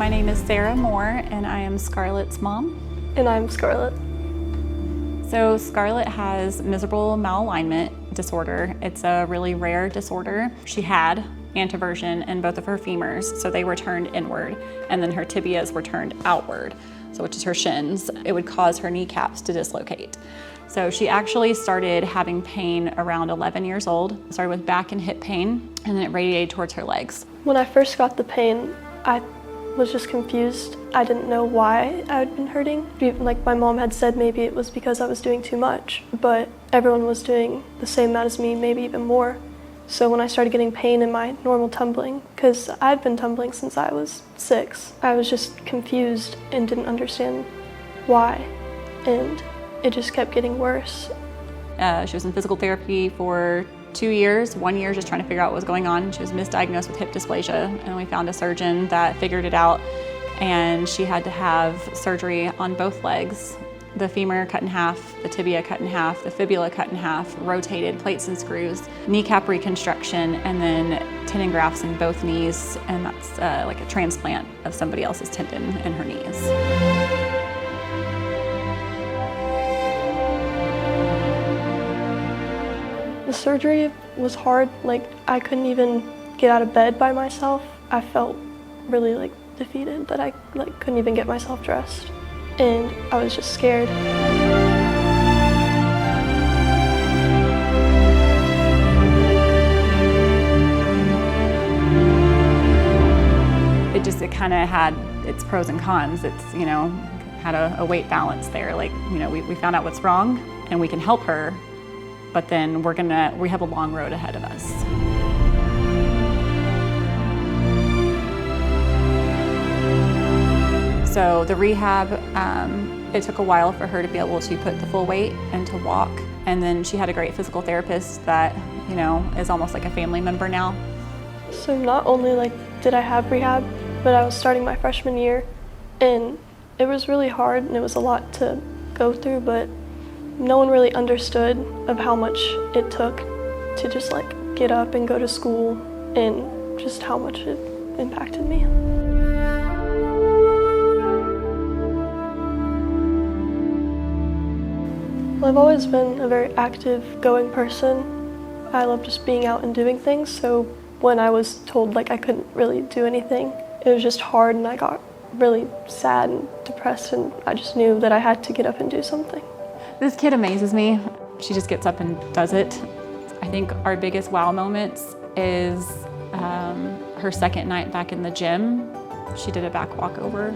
My name is Sarah Moore, and I am Scarlett's mom. And I'm Scarlett. So Scarlett has miserable malalignment disorder. It's a really rare disorder. She had anteversion in both of her femurs, so they were turned inward, and then her tibias were turned outward, so which is her shins. It would cause her kneecaps to dislocate. So she actually started having pain around 11 years old. Started with back and hip pain, and then it radiated towards her legs. When I first got the pain, I was just confused. I didn't know why I had been hurting. Like my mom had said, maybe it was because I was doing too much, but everyone was doing the same amount as me, maybe even more. So when I started getting pain in my normal tumbling, because I'd been tumbling since I was 6, I was just confused and didn't understand why, and it just kept getting worse. She was in physical therapy for 2 years, 1 year just trying to figure out what was going on. She was misdiagnosed with hip dysplasia, and we found a surgeon that figured it out, and she had to have surgery on both legs. The femur cut in half, the tibia cut in half, the fibula cut in half, rotated plates and screws, kneecap reconstruction, and then tendon grafts in both knees, and that's like a transplant of somebody else's tendon in her knees. The surgery was hard. Like, I couldn't even get out of bed by myself. I felt really defeated that I couldn't even get myself dressed. And I was just scared. It kind of had its pros and cons. It's, you know, had a weight balance there. Like, you know, we found out what's wrong and we can help her, but then we have a long road ahead of us. So the rehab, it took a while for her to be able to put the full weight and to walk. And then she had a great physical therapist that, you know, is almost like a family member now. So not only did I have rehab, but I was starting my freshman year, and it was really hard and it was a lot to go through, but no one really understood of how much it took to just get up and go to school, and just how much it impacted me. Well, I've always been a very active, going person. I love just being out and doing things, so when I was told I couldn't really do anything, it was just hard, and I got really sad and depressed, and I just knew that I had to get up and do something. This kid amazes me. She just gets up and does it. I think our biggest wow moments is her second night back in the gym. She did a back walkover,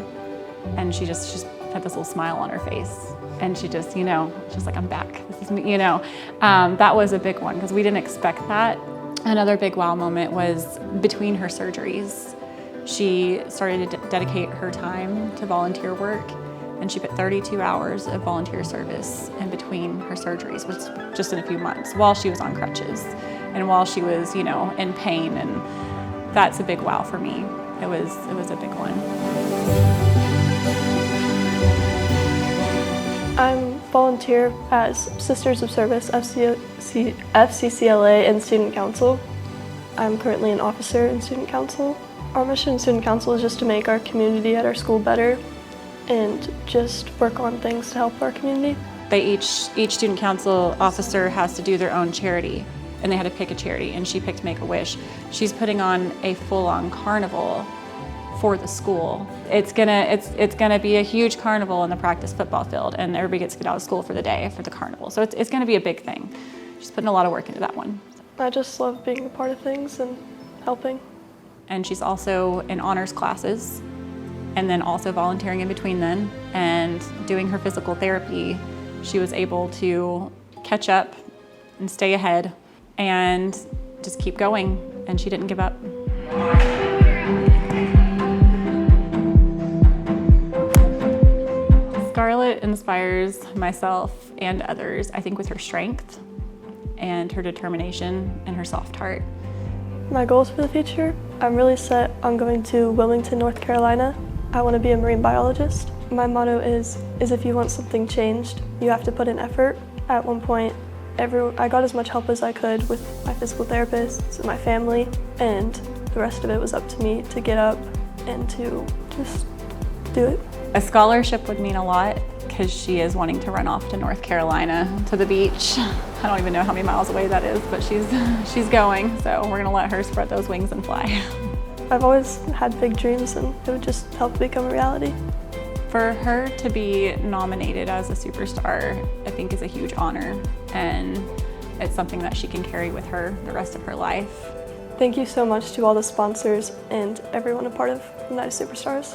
and she just had this little smile on her face. And she just, you know, she's like, I'm back, this is me, you know. That was a big one because we didn't expect that. Another big wow moment was between her surgeries. She started to dedicate her time to volunteer work, and she put 32 hours of volunteer service in between her surgeries, which was just in a few months, while she was on crutches and while she was, you know, in pain. And that's a big wow for me. It was a big one. I'm volunteer as Sisters of Service, FCCLA, and Student Council. I'm currently an officer in Student Council. Our mission in Student Council is just to make our community at our school better and just work on things to help our community. Each Student Council officer has to do their own charity, and they had to pick a charity, and she picked Make-A-Wish. She's putting on a full-on carnival for the school. It's gonna be a huge carnival in the practice football field, and everybody gets to get out of school for the day for the carnival. So it's gonna be a big thing. She's putting a lot of work into that one. I just love being a part of things and helping. And she's also in honors classes, and then also volunteering in between then, and doing her physical therapy. She was able to catch up and stay ahead and just keep going, and she didn't give up. Scarlett inspires myself and others, I think, with her strength and her determination and her soft heart. My goals for the future, I'm really set on going to Wilmington, North Carolina. I want to be a marine biologist. My motto is if you want something changed, you have to put in effort. At one point, I got as much help as I could with my physical therapists and my family, and the rest of it was up to me to get up and to just do it. A scholarship would mean a lot because she is wanting to run off to North Carolina to the beach. I don't even know how many miles away that is, but she's going. So we're gonna let her spread those wings and fly. I've always had big dreams and it would just help become a reality. For her to be nominated as a superstar, I think is a huge honor, and it's something that she can carry with her the rest of her life. Thank you so much to all the sponsors and everyone a part of United Superstars.